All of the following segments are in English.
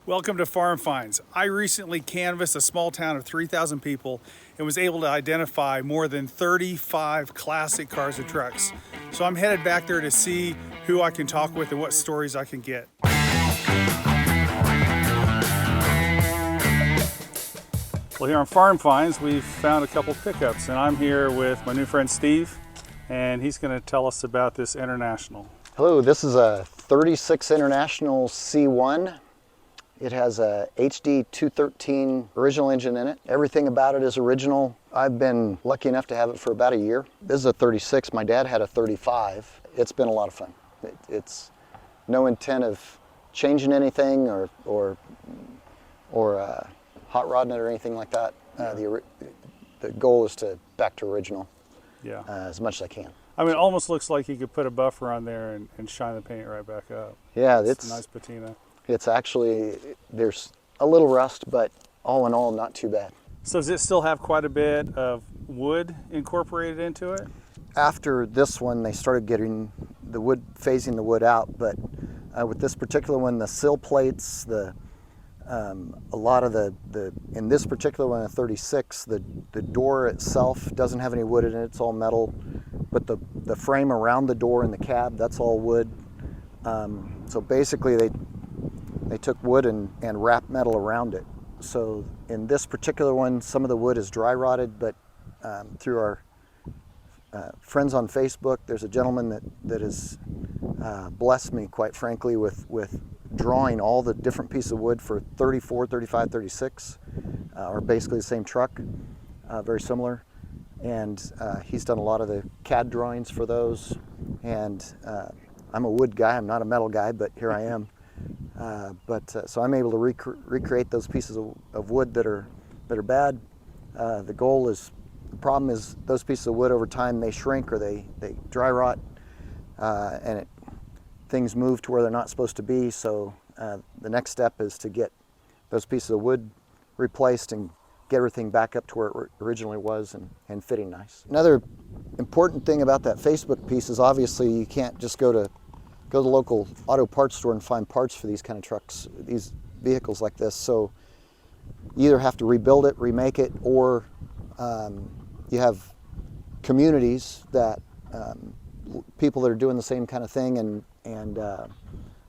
Welcome to Farm Finds. I recently canvassed a small town of 3,000 people and was able to identify more than 35 classic cars and trucks. So I'm headed back there to see who I can talk with and what stories I can get. Well, here on Farm Finds, we've found a couple pickups, and I'm here with my new friend Steve, and he's going to tell us about this International. Hello, this is a 36 International C1. It has a HD 213 original engine in it. Everything about it is original. I've been lucky enough to have it for about a year. This is a 36. My dad had a 35. It's been a lot of fun. It's no intent of changing anything or hot rodding it or anything like that. The goal is to back to original as much as I can. I mean, it almost looks like you could put a buffer on there and shine the paint right back up. Yeah, it's a nice patina. It's actually, there's a little rust, but all in all, not too bad. So does it still have quite a bit of wood incorporated into it? After this one, they started getting the wood, phasing the wood out, but with this particular one, the sill plates, a lot of in this particular one, a 36, the door itself doesn't have any wood in it, it's all metal, but the frame around the door and the cab, that's all wood. So basically they took wood and wrapped metal around it. So in this particular one, some of the wood is dry rotted, but through our friends on Facebook, there's a gentleman that has blessed me, quite frankly, with drawing all the different pieces of wood for 34, 35, 36, are basically the same truck, very similar. And he's done a lot of the CAD drawings for those. And I'm a wood guy, I'm not a metal guy, but here I am. So I'm able to recreate those pieces of wood that are bad. The problem is those pieces of wood over time, they shrink or they dry rot, and things move to where they're not supposed to be. So the next step is to get those pieces of wood replaced and get everything back up to where it originally was and fitting nice. Another important thing about that Facebook piece is obviously you can't just go to the local auto parts store and find parts for these kind of trucks, these vehicles like this. So you either have to rebuild it, remake it, or you have communities that people that are doing the same kind of thing. And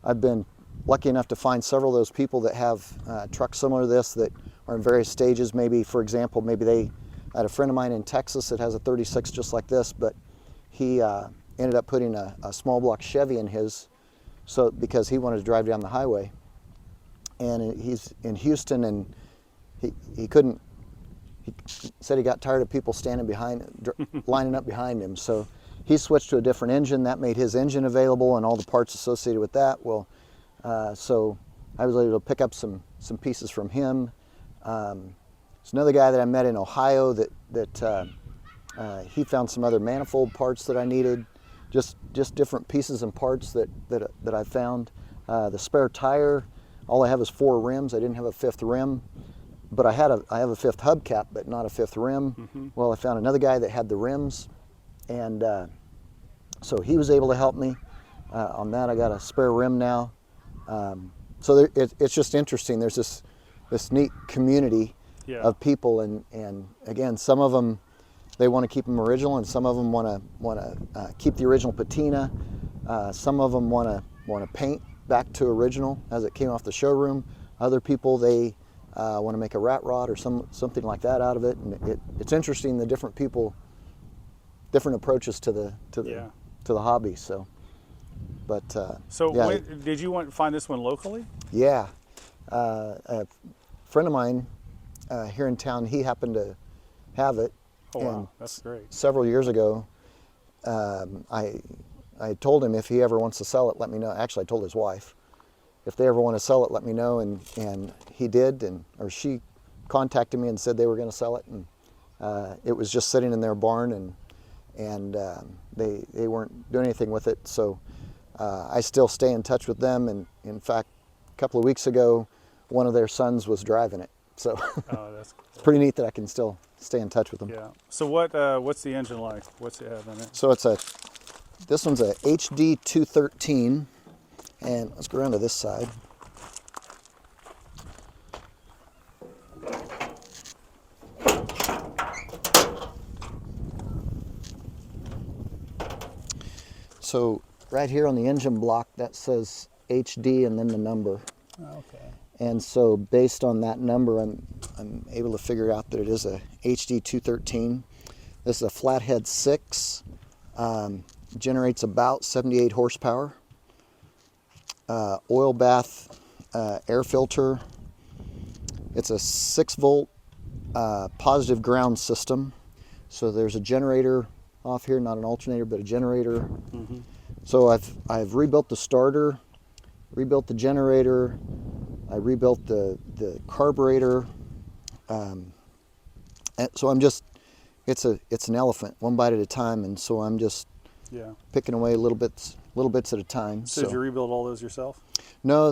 I've been lucky enough to find several of those people that have trucks similar to this that are in various stages. Maybe, for example, I had a friend of mine in Texas that has a 36 just like this, but he ended up putting a small block Chevy in his, because he wanted to drive down the highway. And he's in Houston, and he couldn't. He said he got tired of people standing lining up behind him. So he switched to a different engine. That made his engine available and all the parts associated with that. Well, so I was able to pick up some pieces from him. There's another guy that I met in Ohio that he found some other manifold parts that I needed. Just different pieces and parts that I found. The spare tire, all I have is 4 rims. I didn't have a 5th rim, but I have a 5th hubcap, but not a 5th rim. Mm-hmm. Well, I found another guy that had the rims, and so he was able to help me on that. I got a spare rim now. So it's just interesting. There's this neat community of people, and again, some of them, they want to keep them original, and some of them want to keep the original patina. Some of them want to paint back to original as it came off the showroom. Other people, they want to make a rat rod or something like that out of it. And it's interesting, the different people, different approaches to the hobby. So, but did you find this one locally? Yeah, a friend of mine here in town, he happened to have it. Oh, wow, that's great. Several years ago, I told him if he ever wants to sell it, let me know. Actually, I told his wife, if they ever want to sell it, let me know. And he did, or she contacted me and said they were going to sell it. And it was just sitting in their barn, and they weren't doing anything with it. So I still stay in touch with them. And in fact, a couple of weeks ago, one of their sons was driving it. So that's cool. It's pretty neat that I can still stay in touch with them. Yeah. So what's the engine like? What's it have in it? So this one's a HD 213, and let's go around to this side. So right here on the engine block, that says HD and then the number. Okay. And so based on that number, I'm able to figure out that it is a HD 213. This is a flathead 6. Generates about 78 horsepower. Oil bath air filter. It's a 6-volt positive ground system. So there's a generator off here, not an alternator, but a generator. Mm-hmm. So I've rebuilt the starter, rebuilt the generator, I rebuilt the carburetor. And so I'm just, it's an elephant, one bite at a time, and so I'm just picking away little bits at a time. So did you rebuild all those yourself? No,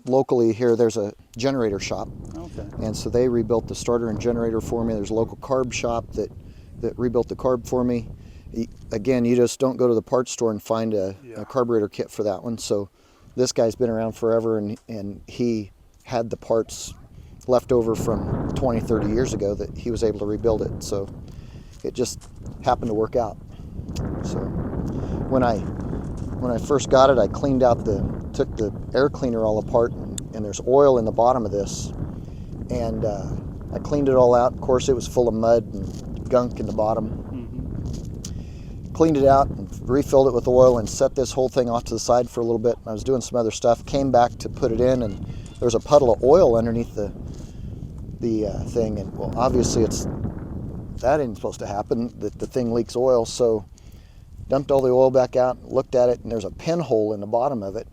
locally here there's a generator shop. Okay. And so they rebuilt the starter and generator for me. There's a local carb shop that rebuilt the carb for me. Again, you just don't go to the parts store and find a carburetor kit for that one. So this guy's been around forever, and he had the parts left over from 20, 30 years ago that he was able to rebuild it. So it just happened to work out. So when I first got it, I took the air cleaner all apart, and there's oil in the bottom of this. And I cleaned it all out. Of course, it was full of mud and gunk in the bottom. Mm-hmm. Cleaned it out and refilled it with oil and set this whole thing off to the side for a little bit. I was doing some other stuff, came back to put it in, and there was a puddle of oil underneath the thing. And well, obviously that isn't supposed to happen, that the thing leaks oil. So dumped all the oil back out, looked at it, and there's a pinhole in the bottom of it,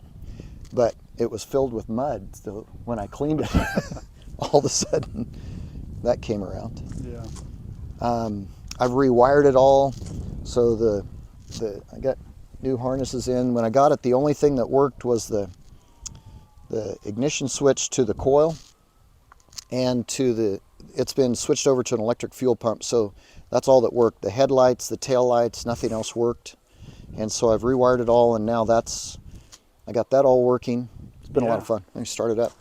but it was filled with mud. So when I cleaned it, all of a sudden that came around. Yeah. I've rewired it all, so I got new harnesses in. When I got it, the only thing that worked was the ignition switch to the coil, and it's been switched over to an electric fuel pump, so that's all that worked. The headlights, the tail lights, nothing else worked. And so I've rewired it all, and now I got that all working. It's been a lot of fun. Let me start it up.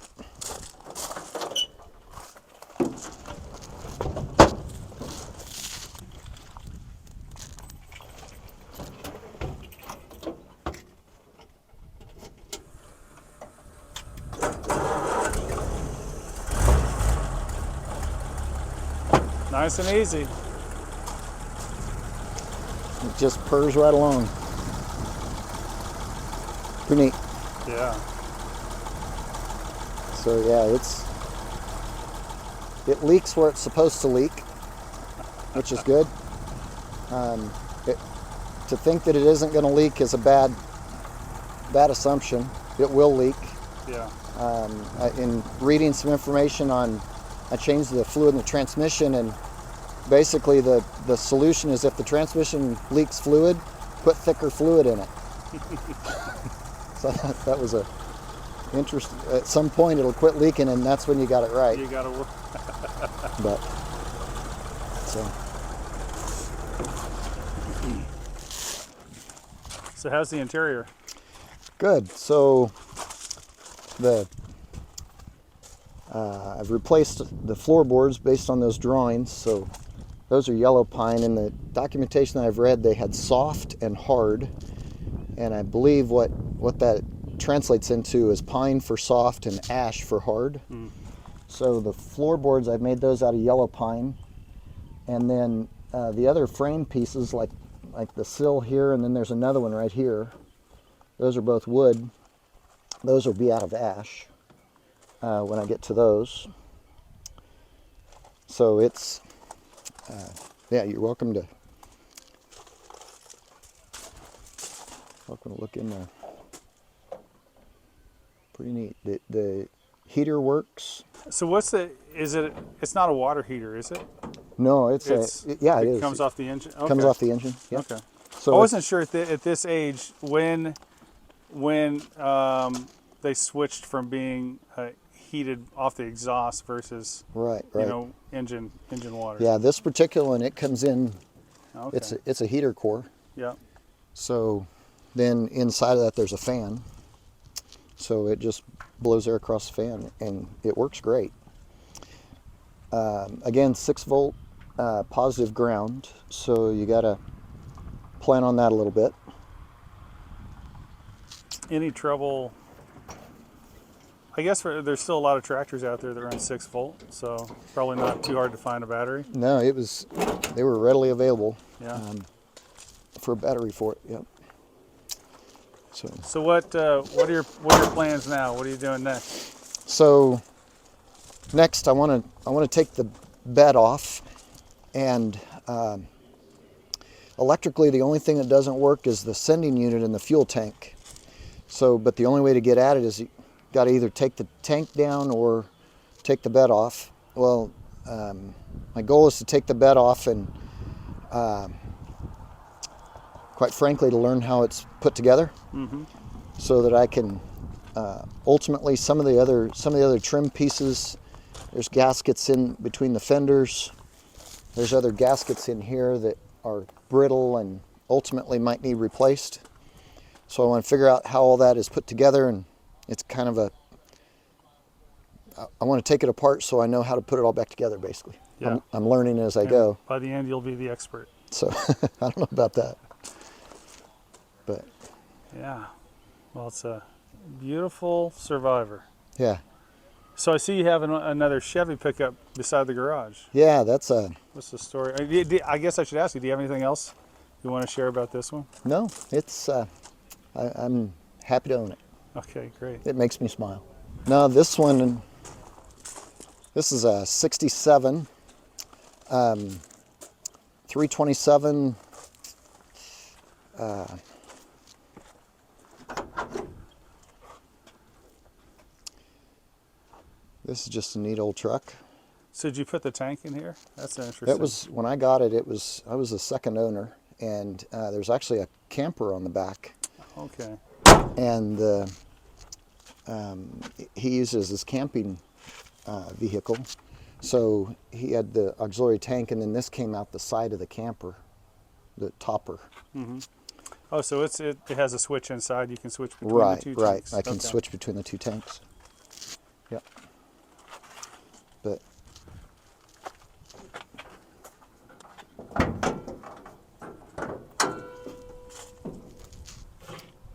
Nice and easy. It just purrs right along. Pretty neat. Yeah. So yeah, it leaks where it's supposed to leak, which is good. To think that it isn't going to leak is a bad assumption. It will leak. Yeah. In reading some information I changed the fluid in the transmission, and basically the solution is if the transmission leaks fluid, put thicker fluid in it. So that was a interesting. At some point it'll quit leaking, and that's when you got it right. You got to work. But So how's the interior? good. So I've replaced the floorboards based on those drawings. So those are yellow pine. In the documentation that I've read, they had soft and hard, and I believe what that translates into is pine for soft and ash for hard. So the floorboards, I've made those out of yellow pine, and then the other frame pieces, like the sill here, and then there's another one right here, those are both wood. Those will be out of ash when I get to those. So it's yeah, you're welcome to look in there. Pretty neat. The heater works. So it's not a water heater, is it? No, it is. It comes off the engine? Okay. Comes off the engine, yeah. Okay. So I wasn't sure at this age when they switched from being heated off the exhaust versus right. engine water. Yeah, this particular one, it comes in. Okay. It's a heater core. Yeah. So then inside of that there's a fan. So it just blows air across the fan, and it works great. Again, 6-volt positive ground, so you got to plan on that a little bit. any trouble? I guess there's still a lot of tractors out there that run 6-volt, so probably not too hard to find a battery. No, they were readily available. Yeah. For a battery for it. Yep. So what are your plans now? What are you doing next? So next, I want to take the bed off, and electrically, the only thing that doesn't work is the sending unit in the fuel tank. So, but the only way to get at it is you got to either take the tank down or take the bed off. Well, my goal is to take the bed off and, quite frankly, to learn how it's put together, so that I can ultimately some of the other trim pieces. There's gaskets in between the fenders. There's other gaskets in here that are brittle and ultimately might need replaced. So I want to figure out how all that is put together, and it's kind of I want to take it apart so I know how to put it all back together, basically. Yeah. I'm learning as I go. By the end, you'll be the expert. So I don't know about that. But yeah, well, it's a beautiful Survivor. yeah. So I see you have another Chevy pickup beside the garage. Yeah, that's What's the story? I guess I should ask you, do you have anything else you want to share about this one? no, it's I'm happy to own it. Okay, great. It makes me smile. No, this is a 67 327 this is just a neat old truck. So did you put the tank in here? That's interesting. That was, when I got it, I was the second owner, and there's actually a camper on the back. Okay. And he uses his camping vehicle. So he had the auxiliary tank, and then this came out the side of the camper, the topper. Mm-hmm. Oh, so it has a switch inside. You can switch between Right, the two right. tanks. I can switch between the two tanks. Yep. But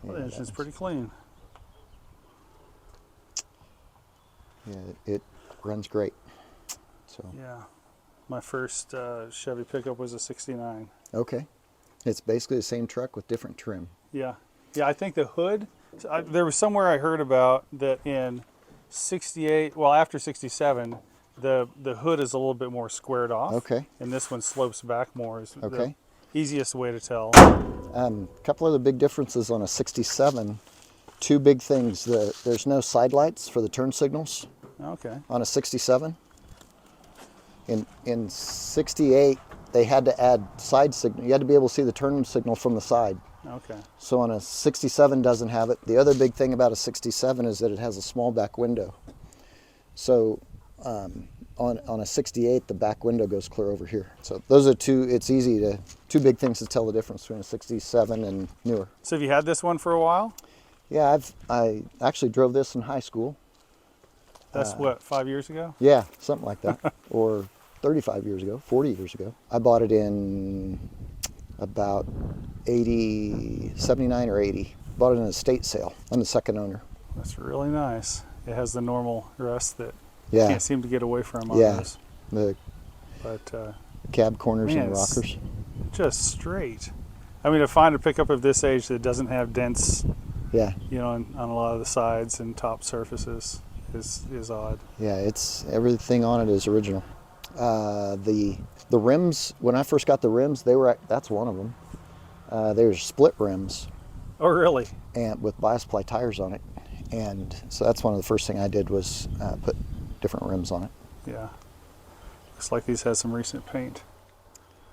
Well, the engine's pretty clean. yeah, it runs great. So Yeah. My first Chevy pickup was a 69. okay, it's basically the same truck with different trim. Yeah. Yeah, I think the hood, there was somewhere I heard about that in 68, well, after 67, the hood is a little bit more squared off. Okay. And this one slopes back more. Is Okay. the easiest way to tell. A couple of the big differences on a 67. Two big things. There's no side lights for the turn signals Okay. on a 67. In 68, they had to add side signal. You had to be able to see the turn signal from the side. Okay. So on a 67 doesn't have it. The other big thing about a 67 is that it has a small back window. So on a 68, the back window goes clear over here. So those are two big things to tell the difference between a 67 and newer. So have you had this one for a while? Yeah, I actually drove this in high school. That's what, 5 years ago? Yeah, something like that. Or 35 years ago, 40 years ago. I bought it in about 79 or 80. Bought it in an estate sale. I'm the second owner. That's really nice. It has the normal rust that Yeah. you can't seem to get away from on Yeah. those. The But cab corners man, and the it's rockers. just straight. I mean, to find a pickup of this age that doesn't have dents, Yeah, on a lot of the sides and top surfaces is odd. yeah. It's everything on it is original. The rims, when I first got the rims, that's one of them. They were split rims Oh, really? and with bias ply tires on it, and so that's one of the first thing I did was put different rims on it. Yeah. Looks like these had some recent paint.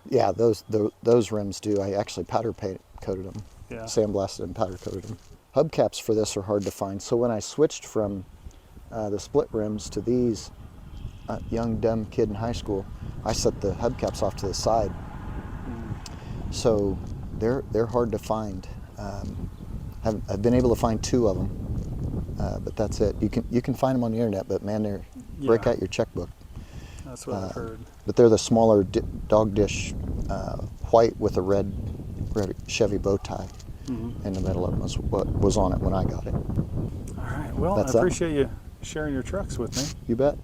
Yeah, those rims do. I actually powder coated them. Yeah. Sandblasted and powder coated them. Hubcaps for this are hard to find. So when I switched from the split rims to these, young dumb kid in high school, I set the hubcaps off to the side. So they're hard to find. I've been able to find two of them, but that's it. You can find them on the internet, but man, they break Yeah. out your checkbook. That's what I've heard. But they're the smaller dog dish white with a red Chevy bow tie. in the middle of them was what was on it when I got it. All right. Well, That's I appreciate you sharing your trucks with me. You bet.